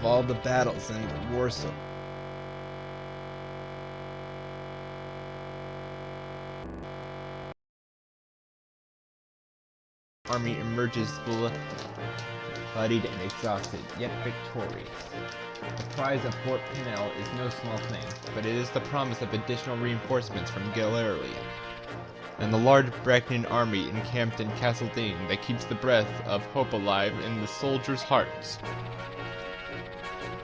of all the battles in Warsaw. Army emerges bloodied and exhausted, yet victorious. The prize of Fort Pinel is no small thing, but it is the promise of additional reinforcements from Galilee, and the large Brecken army encamped in Castle Dean that keeps the breath of hope alive in the soldiers' hearts.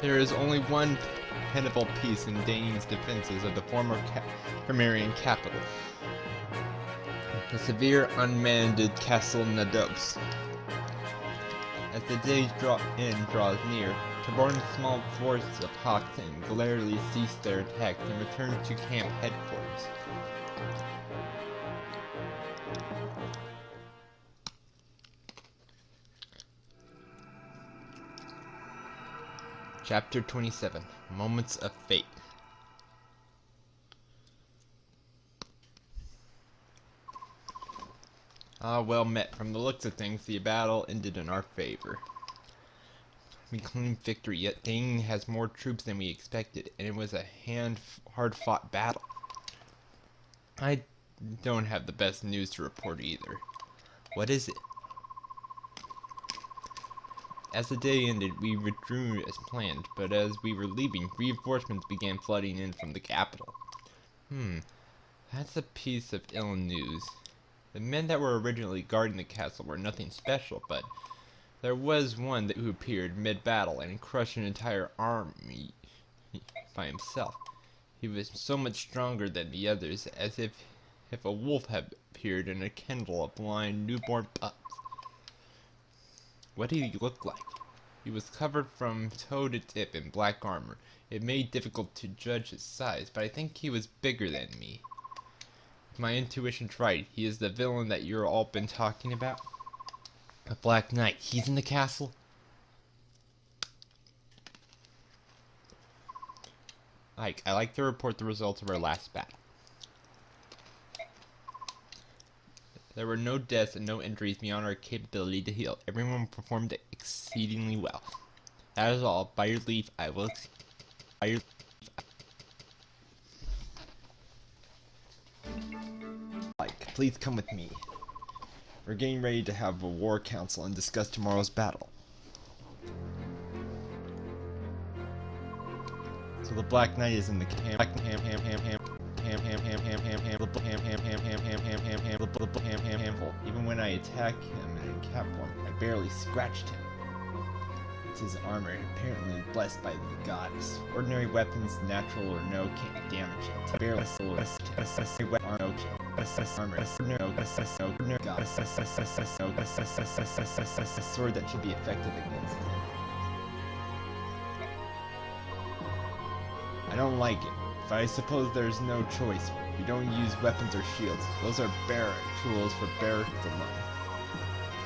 There is only one pitiful piece in Dane's defenses of the former Primarian capital, the severe unmanned Castle Nados. As the day's end draws near, Taborn's small force of hawks and Galilee cease their attacks and return to camp headquarters. Chapter 27, Moments of Fate. Well met. From the looks of things, the battle ended in our favor. We claimed victory, yet Dane has more troops than we expected, and it was a hard-fought battle. I don't have the best news to report either. What is it? As the day ended, we withdrew as planned, but as we were leaving, reinforcements began flooding in from the capital. That's a piece of ill news. The men that were originally guarding the castle were nothing special, but there was one who appeared mid-battle and crushed an entire army by himself. He was so much stronger than the others, as if a wolf had appeared in a kennel of blind newborn pups. What did he look like? He was covered from toe to tip in black armor. It made it difficult to judge his size, but I think he was bigger than me. If my intuition's right, he is the villain that you've all been talking about. The Black Knight, he's in the castle? I'd like to report the results of our last battle. There were no deaths and no injuries beyond our capability to heal. Everyone performed exceedingly well. That is all. By your leave, I will please come with me. We're getting ready to have a war council and discuss tomorrow's battle. So the Black Knight is in the camp. Even when I attack him in cap form, I barely scratched him. It's his armor, apparently blessed by the goddess. Ordinary weapons, natural or no, can't damage it. I barely a sword that should be effective against him. I don't like it, but I suppose there's no choice. We don't use weapons or shields. Those are barrack tools for barracks alone.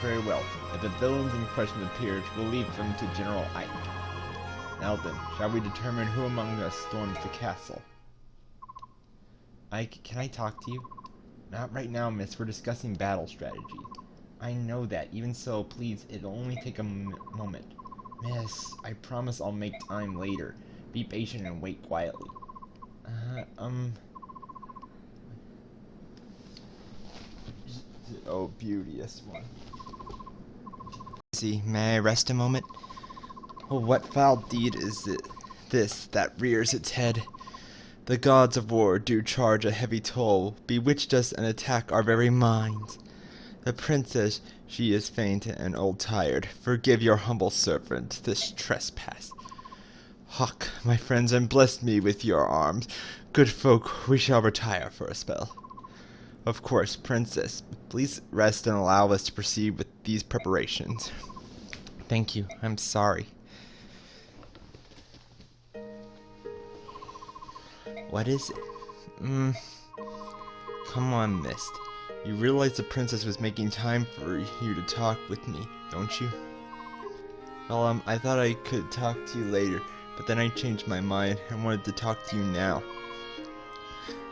Very well. If the villains in question appear, we'll leave them to General Ike. Now then, shall we determine who among us storms the castle? Ike, can I talk to you? Not right now, miss. We're discussing battle strategy. I know that. Even so, please, it'll only take a moment. Miss, I promise I'll make time later. Be patient and wait quietly. Oh, beauteous one. See, may I rest a moment? Oh, what foul deed is it, this that rears its head? The gods of war do charge a heavy toll, bewitched us and attack our very minds. The princess, she is faint and old tired. Forgive your humble servant this trespass. Hark, my friends, and bless me with your arms. Good folk, we shall retire for a spell. Of course, princess, please rest and allow us to proceed with these preparations. Thank you, I'm sorry. What is it? Come on, Mist. You realize the princess was making time for you to talk with me, don't you? Well, I thought I could talk to you later, but then I changed my mind and wanted to talk to you now.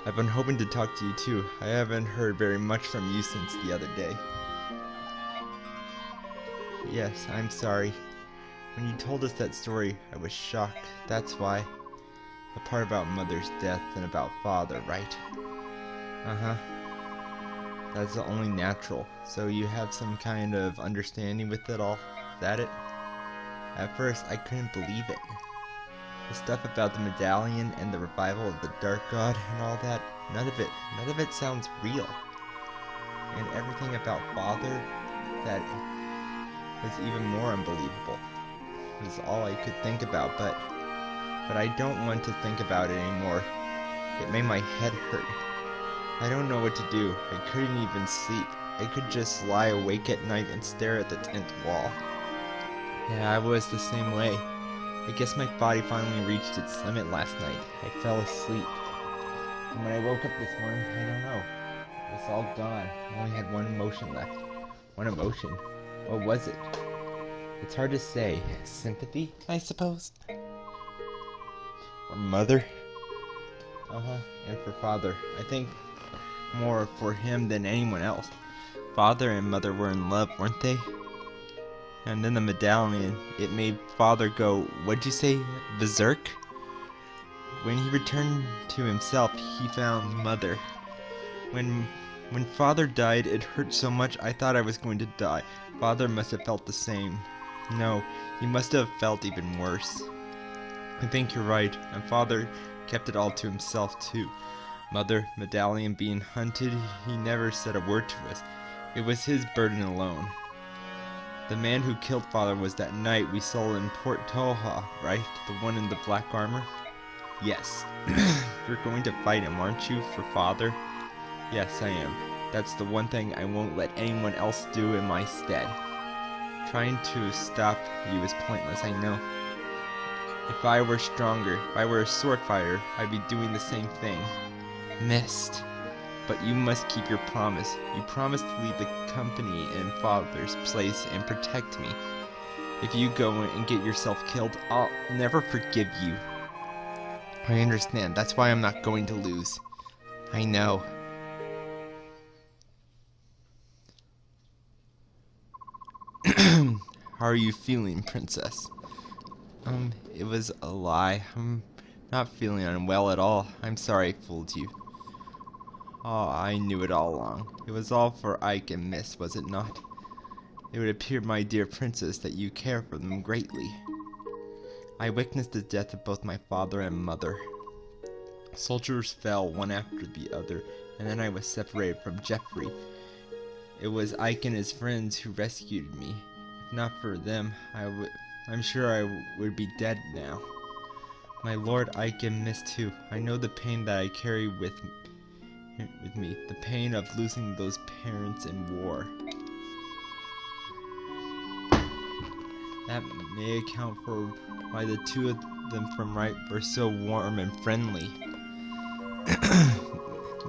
I've been hoping to talk to you too. I haven't heard very much from you since the other day. Yes, I'm sorry. When you told us that story, I was shocked. That's why. The part about Mother's death and about Father, right? Uh-huh. That's only natural. So you have some kind of understanding with it all? Is that it? At first, I couldn't believe it. The stuff about the medallion and the revival of the Dark God and all that, none of it sounds real. And everything about Father, that was even more unbelievable. It was all I could think about, but I don't want to think about it anymore. It made my head hurt. I don't know what to do. I couldn't even sleep. I could just lie awake at night and stare at the 10th wall. Yeah, I was the same way. I guess my body finally reached its limit last night. I fell asleep. And when I woke up this morning, I don't know. It was all gone. I only had one emotion left. One emotion. What was it? It's hard to say. Sympathy, I suppose? Or Mother? Uh-huh. And for Father. I think more for him than anyone else. Father and Mother were in love, weren't they? And then the medallion, it made Father go, what'd you say, berserk? When he returned to himself, he found Mother. When Father died, it hurt so much I thought I was going to die. Father must have felt the same. No, he must have felt even worse. I think you're right, and Father kept it all to himself too. Mother, medallion being hunted, he never said a word to us. It was his burden alone. The man who killed Father was that knight we saw in Port Toha, right? The one in the black armor? Yes. You're going to fight him, aren't you, for Father? Yes, I am. That's the one thing I won't let anyone else do in my stead. Trying to stop you is pointless, I know. If I were stronger, if I were a sword fighter, I'd be doing the same thing. Missed. But you must keep your promise. You promised to leave the company in Father's place and protect me. If you go and get yourself killed, I'll never forgive you. I understand. That's why I'm not going to lose. I know. How are you feeling, Princess? It was a lie. I'm not feeling unwell at all. I'm sorry I fooled you. Oh, I knew it all along. It was all for Ike and Miss, was it not? It would appear, my dear princess, that you care for them greatly. I witnessed the death of both my father and mother. Soldiers fell one after the other, and then I was separated from Jeffrey. It was Ike and his friends who rescued me. If not for them, I'm sure I would be dead now. My lord Ike and Miss too. I know the pain that I carry with me, the pain of losing those parents in war. That may account for why the two of them from right were so warm and friendly.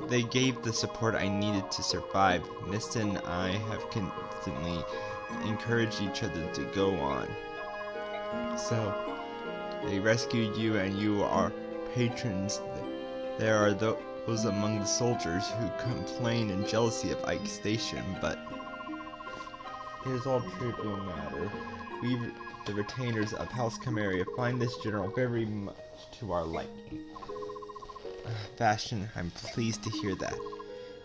They gave the support I needed to survive. Mist and I have constantly encouraged each other to go on. So, they rescued you and you are patrons. There are those among the soldiers who complain in jealousy of Ike's station, but it is all trivial matter. We, the retainers of House Camaria, find this general very much to our liking. Bastion, I'm pleased to hear that.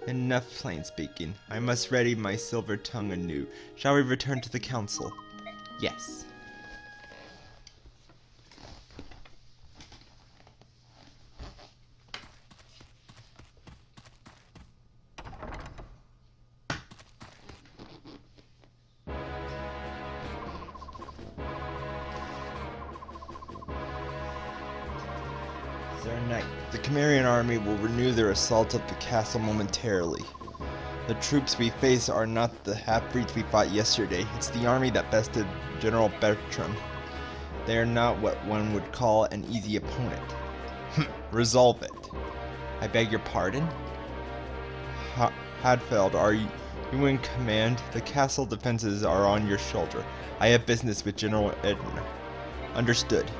Enough plain speaking. I must ready my silver tongue anew. Shall we return to the council? Yes. Sir Knight, the Camarian army will renew their assault of the castle momentarily. The troops we face are not the half-breeds we fought yesterday. It's the army that bested General Bertram. They are not what one would call an easy opponent. Resolve it. I beg your pardon? Hadfeld, are you in command? The castle defenses are on your shoulder. I have business with General Edna. Understood.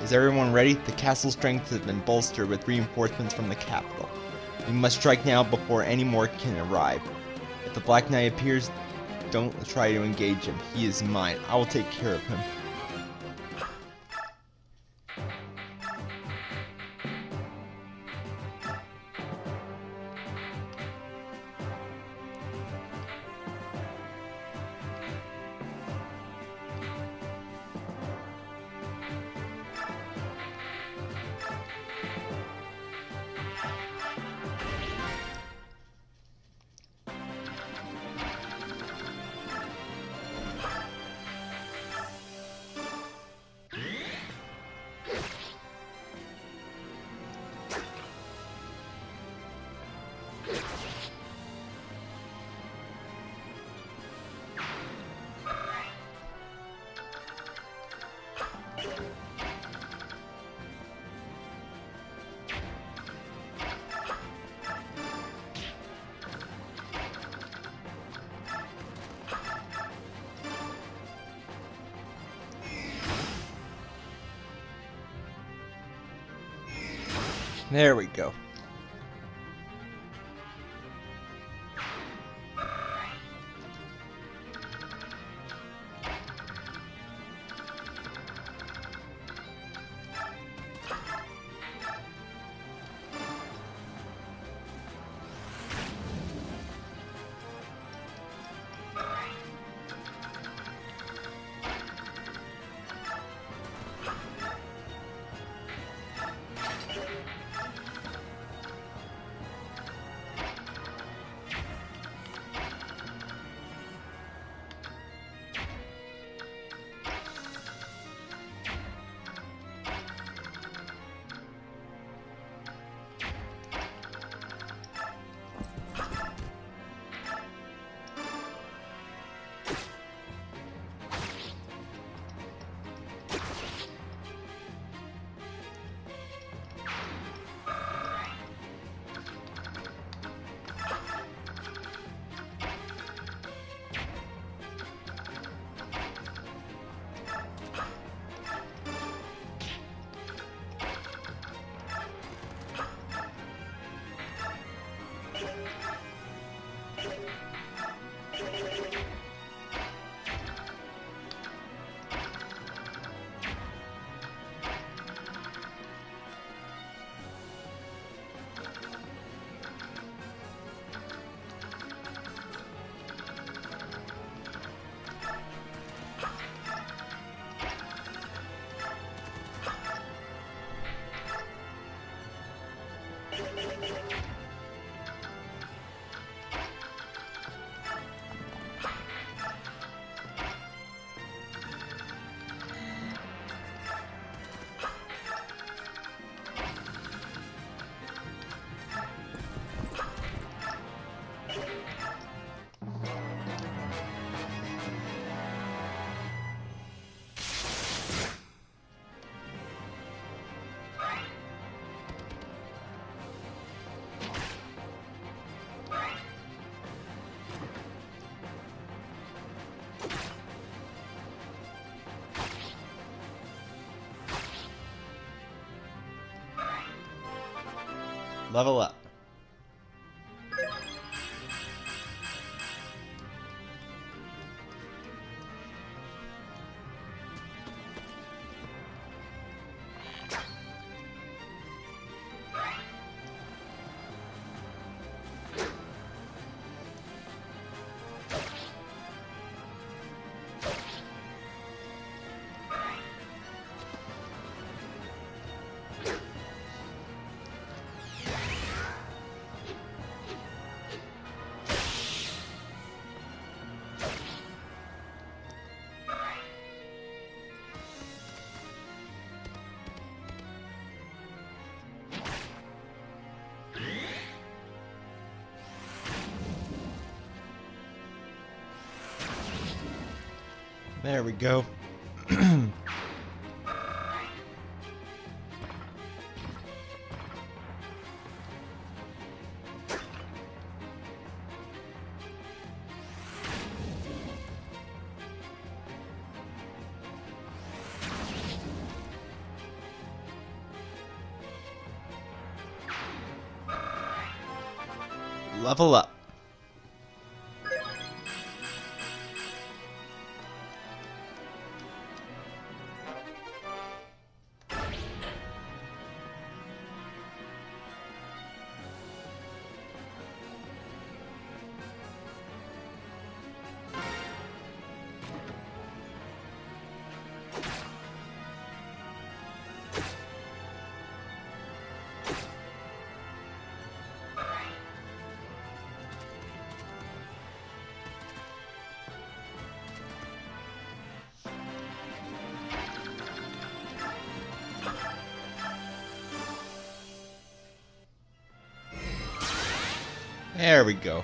Is everyone ready? The castle's strength has been bolstered with reinforcements from the capital. We must strike now before any more can arrive. If the Black Knight appears, don't try to engage him. He is mine. I will take care of him. There we go. Level up. There we go. Level up. There we go.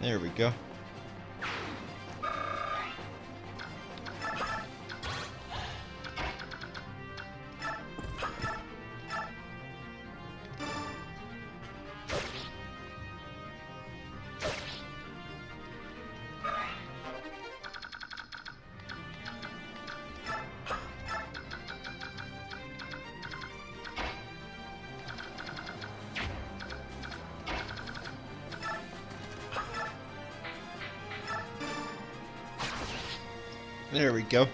There we go. There we go.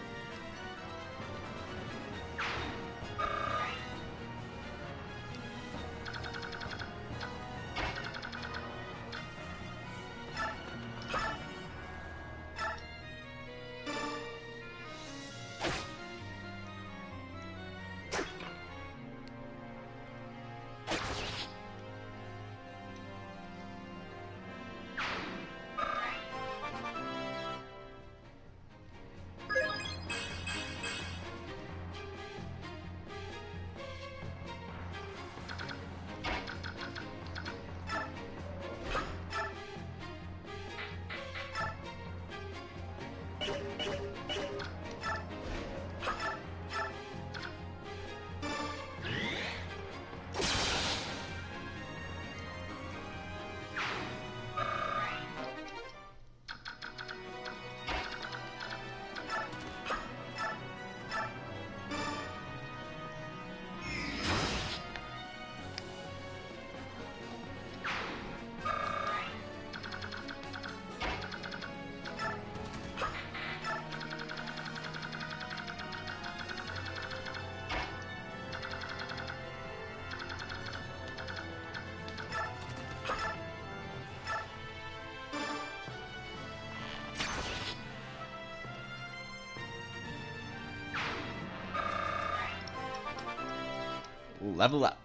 Level up.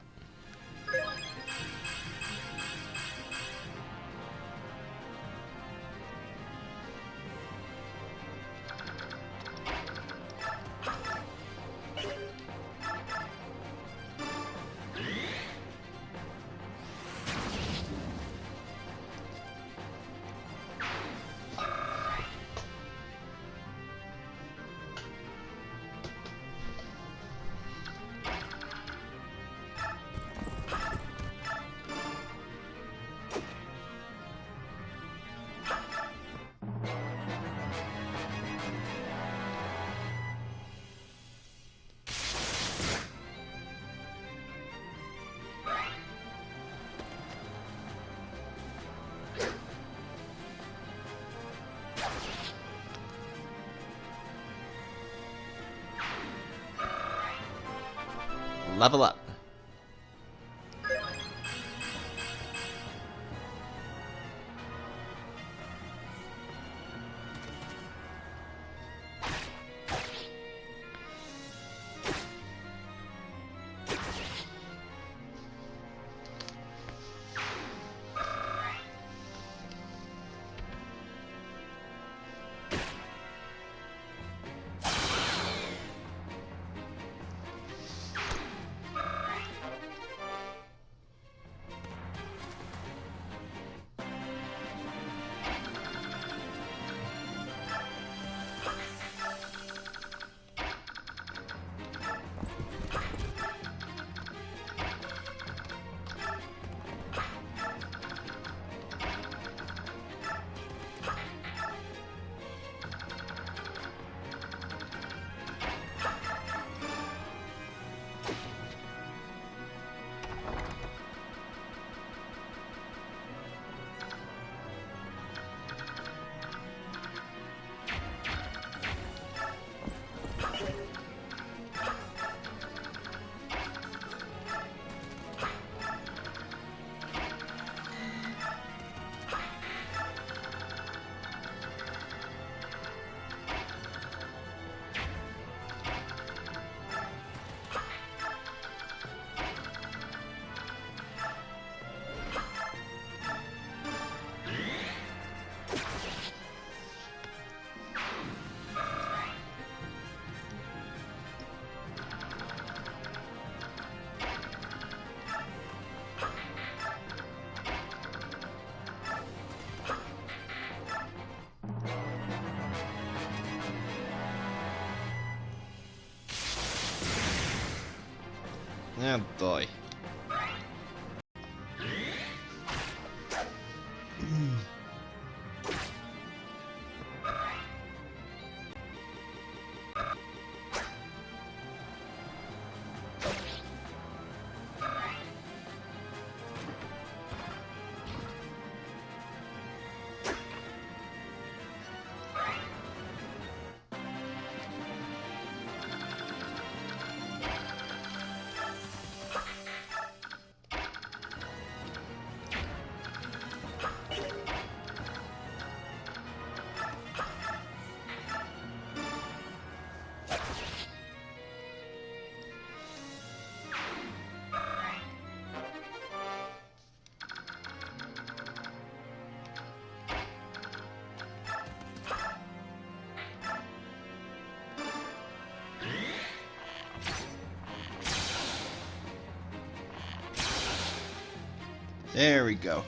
Level up. Oh boy. There we go.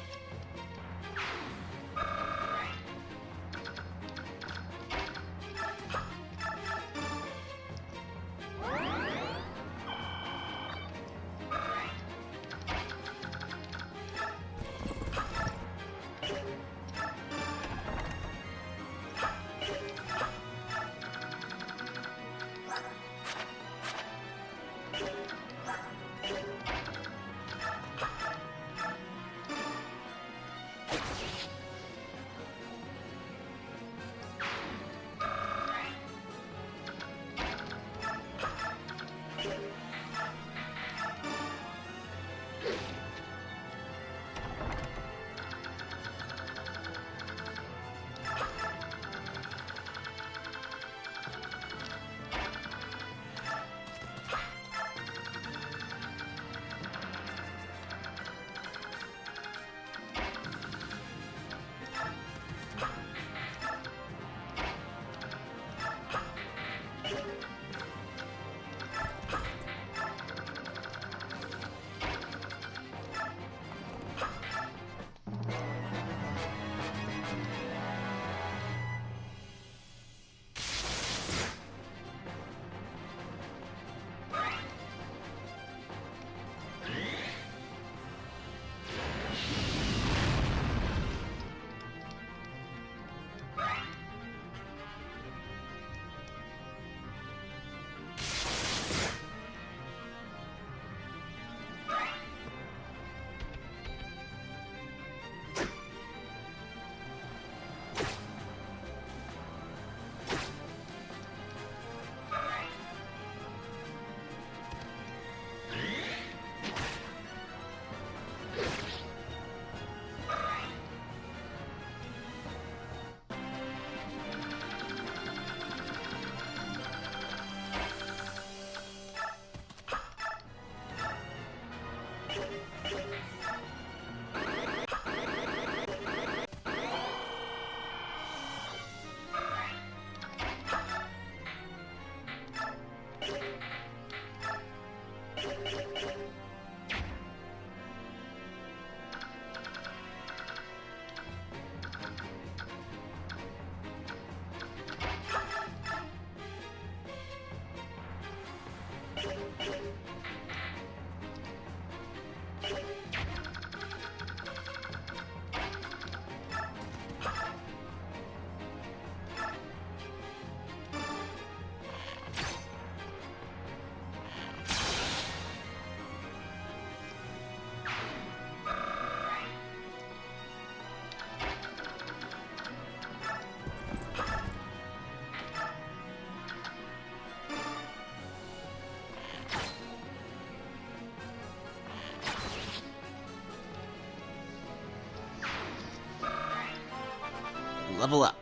Level up.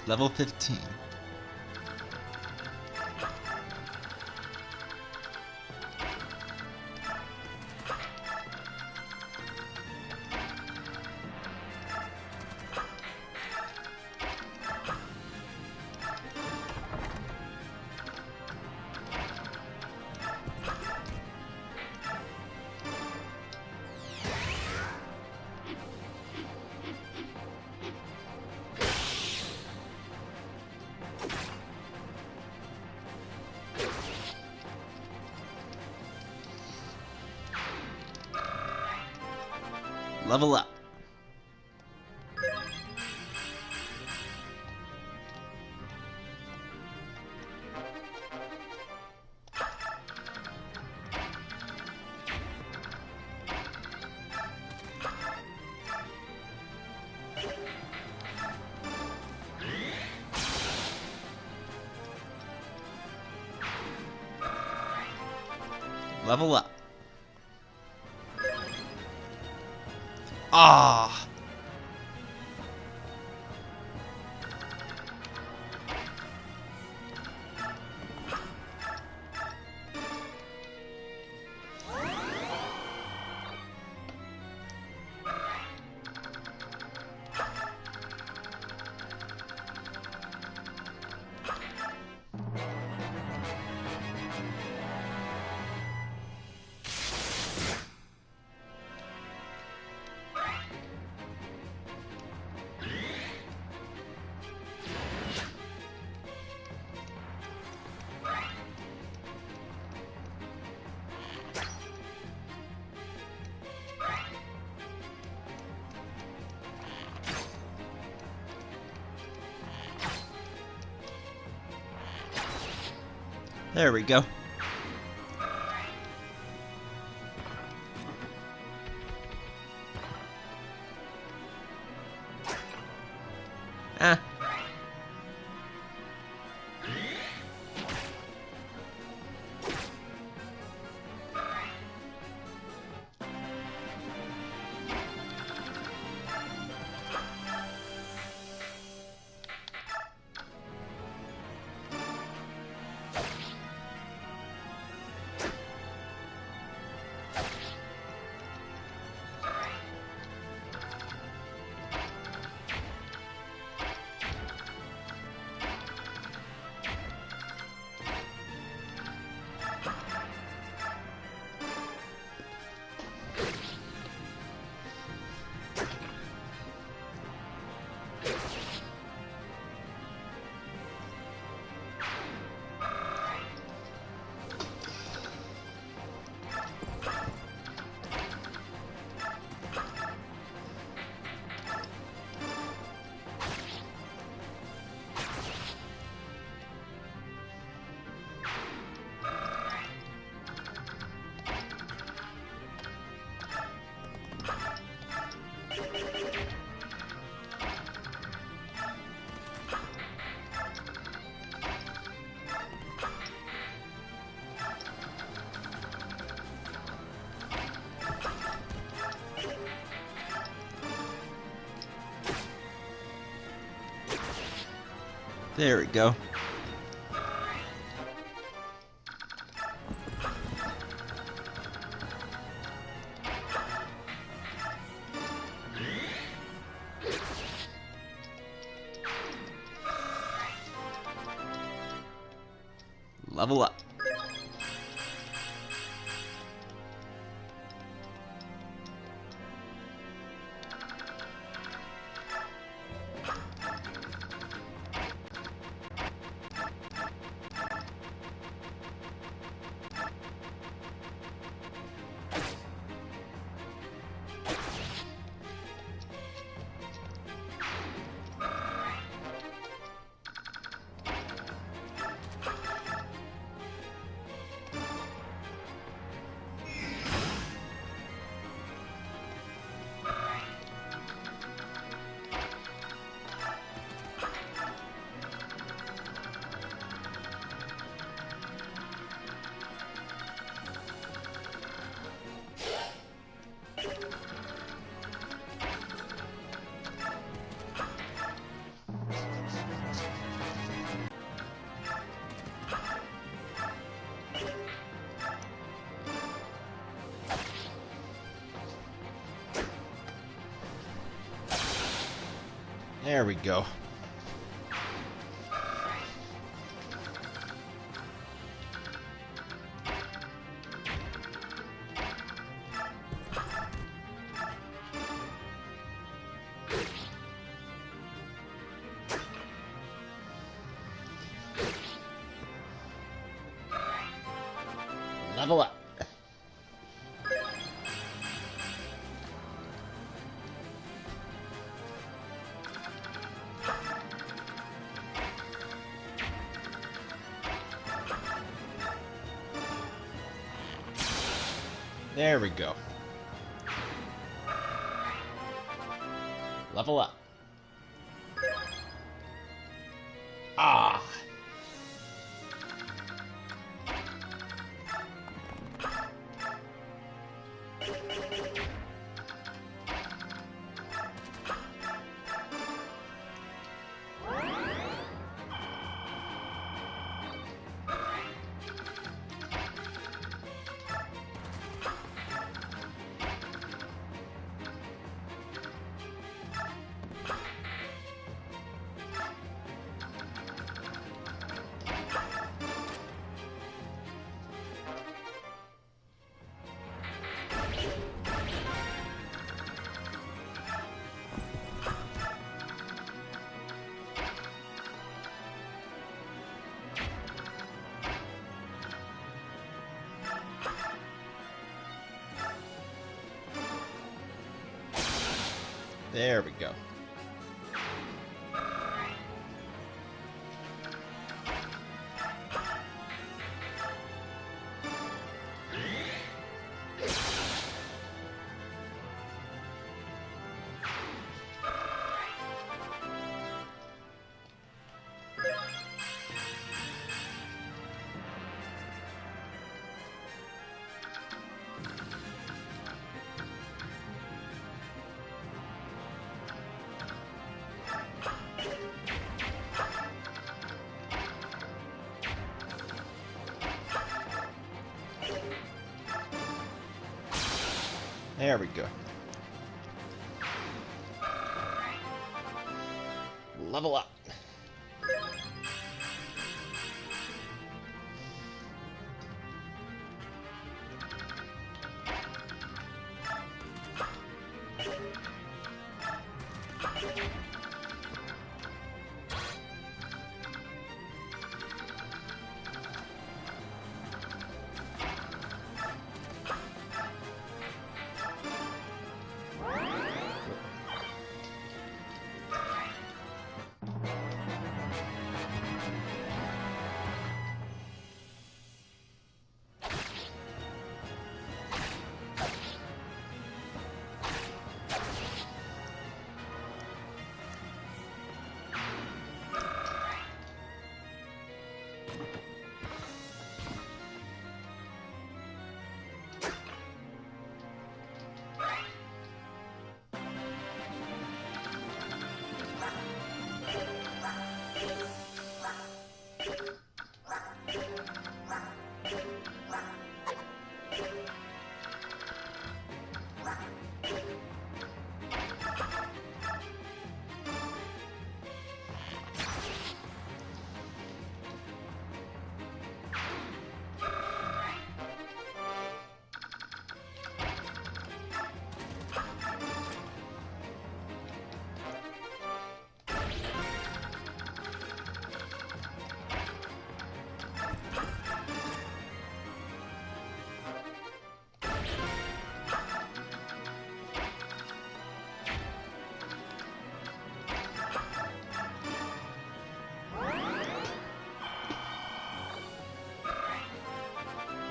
Level 15. Level up. Level up. Ah. There we go. Ah. There we go. Level up. There we go. Level up. There we go. Level up. Ah! There we go. There we go. Level up.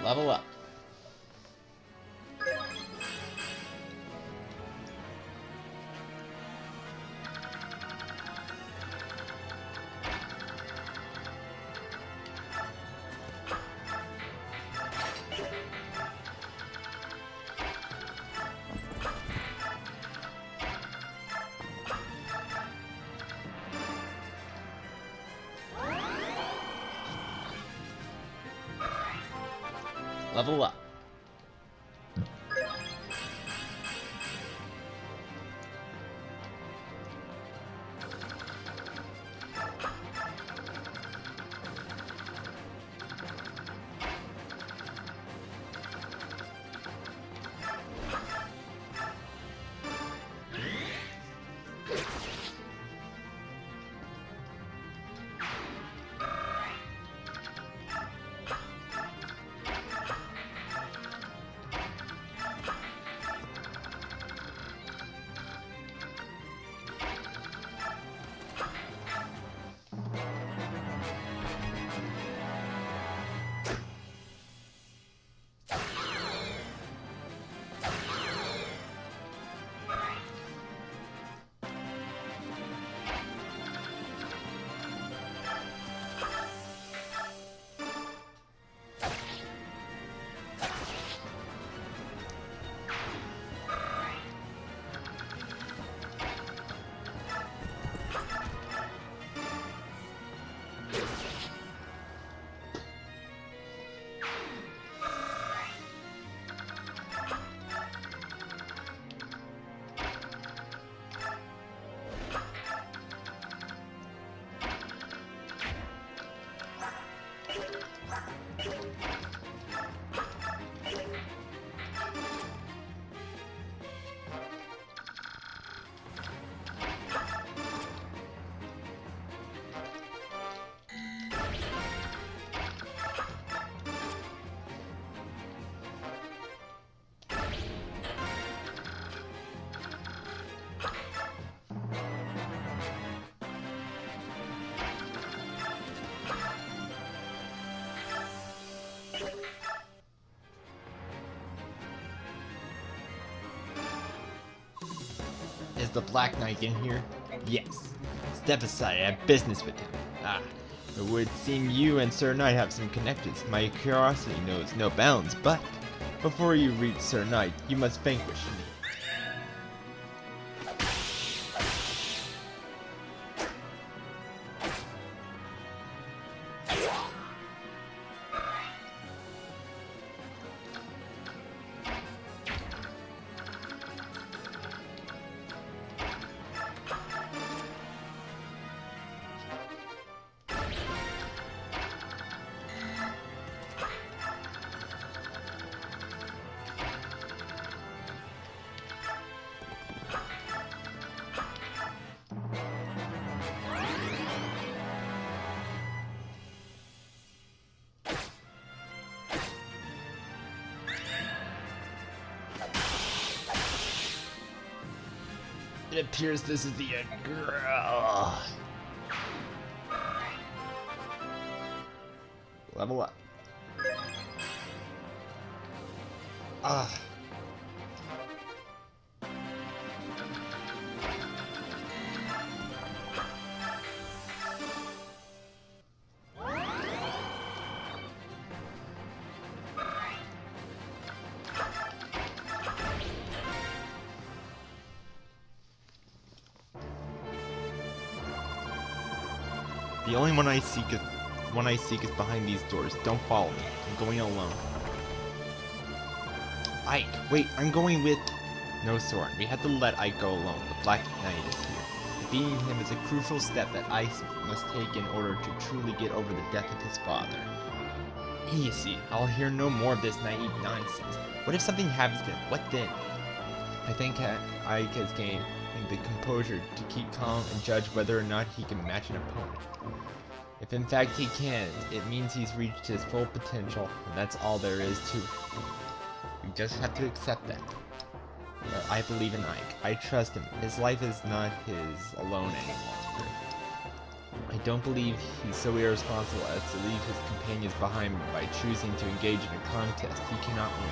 Level up. Level up. Is the Black Knight in here? Yes. Step aside, I have business with him. Ah, it would seem you and Sir Knight have some connections. My curiosity knows no bounds, but before you reach Sir Knight, you must vanquish me. It appears this is the end, girl. Level up. Ah. The only one I seek is behind these doors. Don't follow me. I'm going alone. Ike, wait, I'm going with... No, Soren, we have to let Ike go alone. The Black Knight is here. Defeating him is a crucial step that Ike must take in order to truly get over the death of his father. Easy, I'll hear no more of this naive nonsense. What if something happens to him? What then? I think Ike has gained the composure to keep calm and judge whether or not he can match an opponent. If in fact he can, it means he's reached his full potential, and that's all there is to it. We just have to accept that. I believe in Ike. I trust him. His life is not his alone any longer. I don't believe he's so irresponsible as to leave his companions behind by choosing to engage in a contest he cannot win.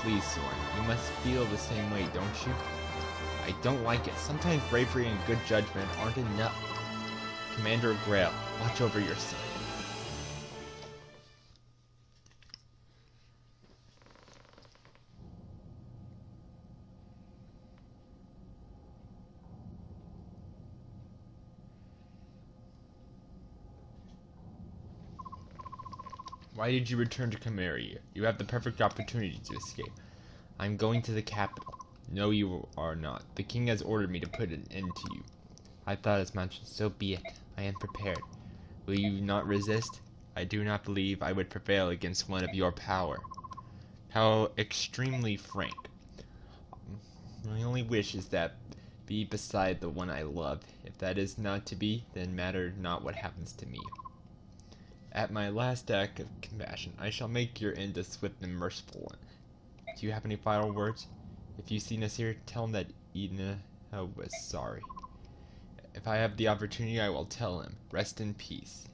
Please, Soren, you must feel the same way, don't you? I don't like it. Sometimes bravery and good judgment aren't enough. Commander Grail, watch over your son. Why did you return to Cameria? You have the perfect opportunity to escape. I'm going to the capital. No, you are not. The king has ordered me to put an end to you. I thought as much. So be it. I am prepared. Will you not resist? I do not believe I would prevail against one of your power. How extremely frank. My only wish is that be beside the one I love. If that is not to be, then matter not what happens to me. At my last act of compassion, I shall make your end a swift and merciful one. Do you have any final words? If you see Nasir, tell him that Edna was sorry. If I have the opportunity, I will tell him. Rest in peace.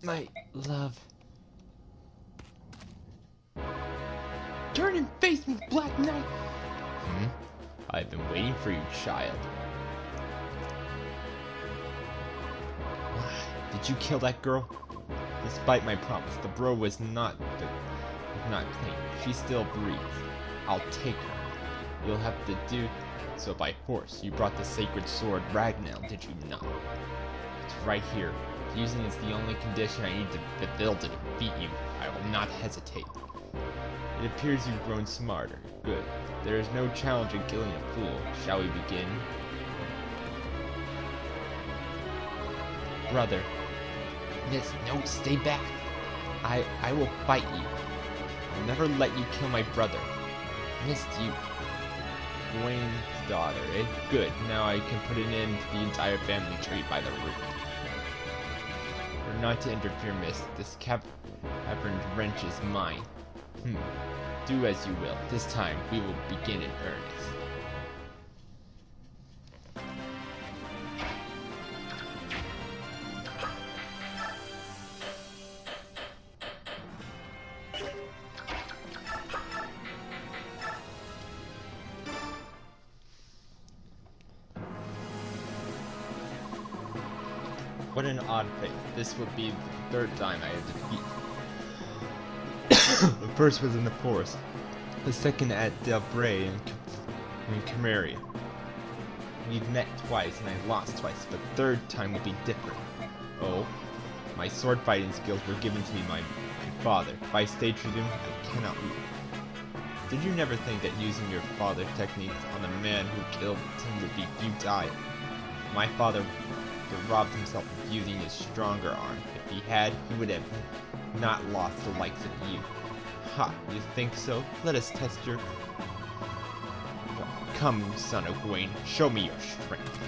My love. Turn and face me, Black Knight! I've been waiting for you, child. Did you kill that girl? Despite my promise, the bro was not clean. She still breathes. I'll take her. You'll have to do so by force. You brought the sacred sword Ragnar, did you not? It's right here. Using is the only condition I need to fulfill to defeat you. I will not hesitate. It appears you've grown smarter. Good. There is no challenge in killing a fool. Shall we begin? Brother. Miss, no, stay back. I will fight you. I'll never let you kill my brother. Missed you. Wayne's daughter. It's good. Now I can put an end to the entire family tree by the root. You're not to interfere, miss. This cavern wrench is mine. Do as you will. This time we will begin in earnest. What an odd fate. This would be the third time I had defeat. The first was in the forest, the second at Del Bray in Camaria. We've met twice and I lost twice, but the third time will be different. Oh, my sword fighting skills were given to me by my father. If I stay true to him, I cannot lose. Did you never think that using your father's techniques on the man who killed him would be futile? My father robbed himself of using his stronger arm. If he had, he would have not lost the likes of you. Ha, you think so? Let us test your... Come, son of Gawain, show me your strength.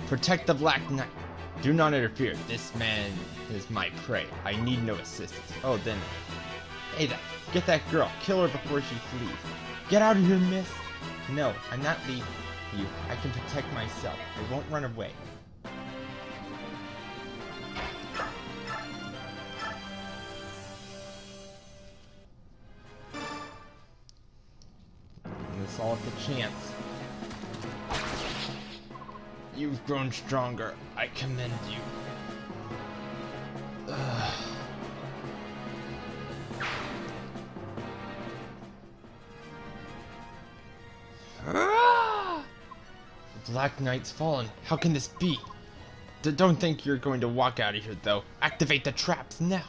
Protect the Black Knight. Do not interfere. This man is my prey. I need no assistance. Oh, then. Hey, get that girl. Kill her before she flees. Get out of here, miss. No, I'm not leaving you. I can protect myself. I won't run away. This all at the chance. You've grown stronger. I commend you. The Black Knight's fallen. How can this be? Don't think you're going to walk out of here, though. Activate the traps now.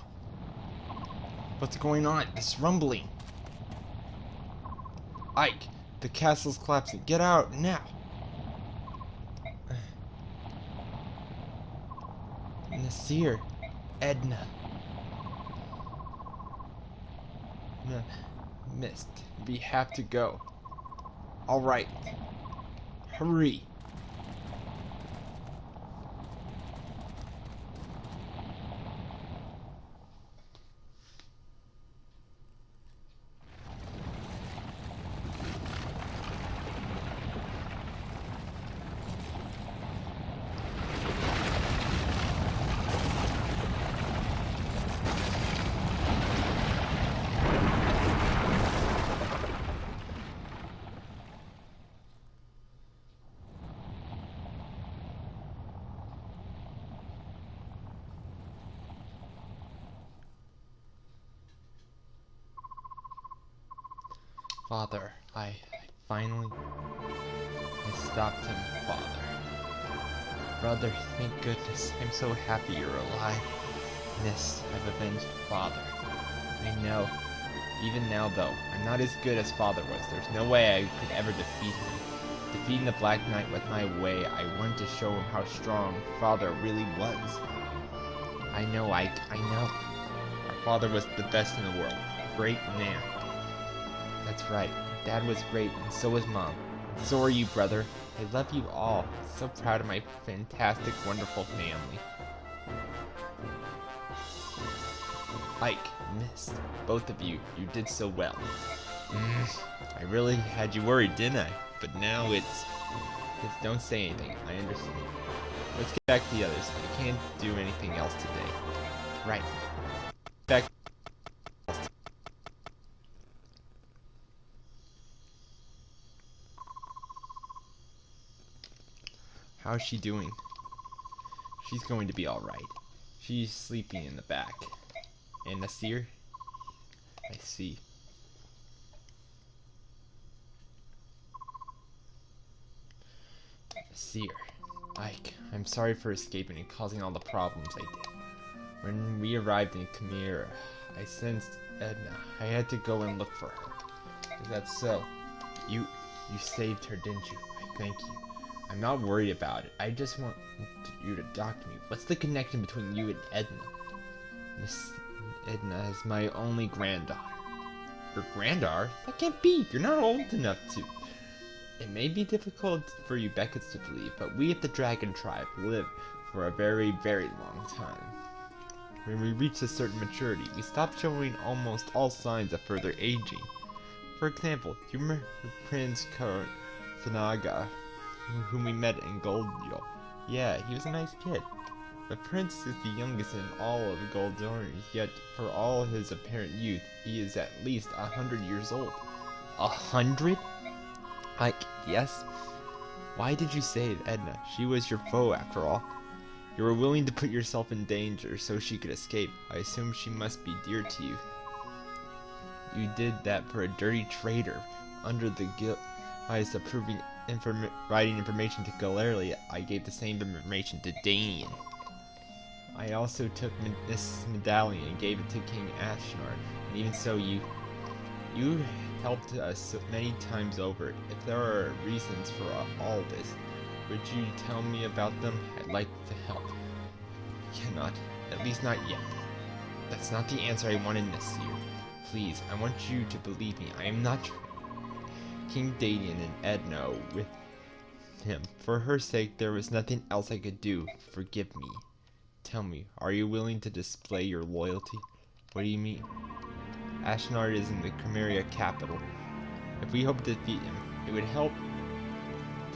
What's going on? This rumbling. Ike, the castle's collapsing. Get out now. Nasir, Edna. Missed. We have to go. All right. Hurry. Father, I finally stopped him, Father. Brother, thank goodness. I'm so happy you're alive. Miss, I've avenged Father. I know. Even now, though, I'm not as good as Father was. There's no way I could ever defeat him. Defeating the Black Knight was my way. I wanted to show him how strong Father really was. I know, Ike. I know. Our father was the best in the world. Great man. That's right. Dad was great, and so was Mom. And so are you, brother. I love you all. So proud of my fantastic, wonderful family. Ike, missed. Both of you did so well. I really had you worried, didn't I? But now it's don't say anything. I understand. Let's get back to the others. I can't do anything else today. Right. Back. How's she doing? She's going to be alright. She's sleeping in the back. And Nasir? I see. Nasir. Ike, I'm sorry for escaping and causing all the problems I did. When we arrived in Khmer, I sensed Edna. I had to go and look for her. Is that so? You saved her, didn't you? I thank you. I'm not worried about it. I just want you to talk to me. What's the connection between you and Edna? Miss Edna is my only granddaughter. Your granddaughter? That can't be. You're not old enough to. It may be difficult for you Beckets to believe, but we at the Dragon Tribe live for a very, very long time. When we reach a certain maturity, we stop showing almost all signs of further aging. For example, do you remember Prince Thanaga, whom we met in Goldio? Yeah, he was a nice kid. The prince is the youngest in all of Goldorn, yet for all his apparent youth, he is at least 100 years old. 100? Yes? Why did you save Edna? She was your foe after all. You were willing to put yourself in danger so she could escape. I assume she must be dear to you. You did that for a dirty traitor. Under the guise of writing information to Galeria, I gave the same information to Danian. I also took this medallion and gave it to King Ashnard, and even so, you helped us many times over. If there are reasons for all this, would you tell me about them? I'd like to help. Cannot, at least not yet. That's not the answer I wanted, Nasir. Please, I want you to believe me. I am not King Dadian and Edna with him. For her sake, there was nothing else I could do. Forgive me. Tell me, are you willing to display your loyalty? What do you mean? Ashnard is in the Khmeria capital. If we hope to defeat him, it would help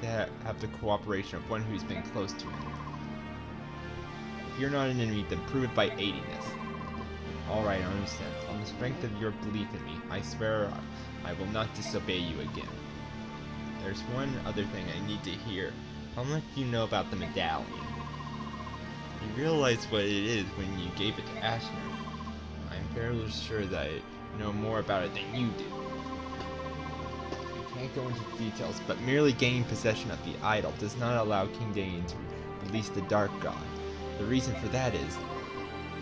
to have the cooperation of one who's been close to him. If you're not an enemy, then prove it by aiding us. Alright, I understand. On the strength of your belief in me, I swear I will not disobey you again. There's one other thing I need to hear. How much do you know about the medallion? You realize what it is when you gave it to Ashnard. I'm fairly sure that I know more about it than you do. I can't go into details, but merely gaining possession of the idol does not allow King Danian to release the Dark God. The reason for that is,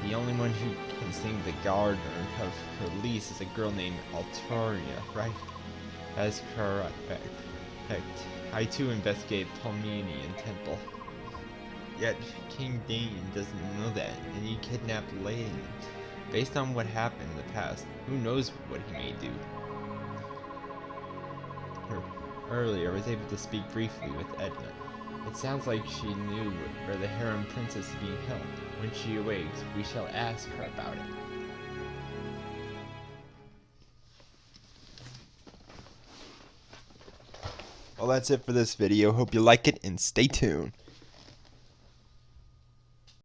the only one who can sing the Gardener of release is a girl named Altoria, right? That's correct. I too investigated Palmenian Temple. Yet, King Danian doesn't know that, and he kidnapped Lady. Based on what happened in the past, who knows what he may do. Earlier, I was able to speak briefly with Edna. It sounds like she knew where the harem princess is being held. When she awakes, we shall ask her about it. Well, that's it for this video. Hope you like it and stay tuned.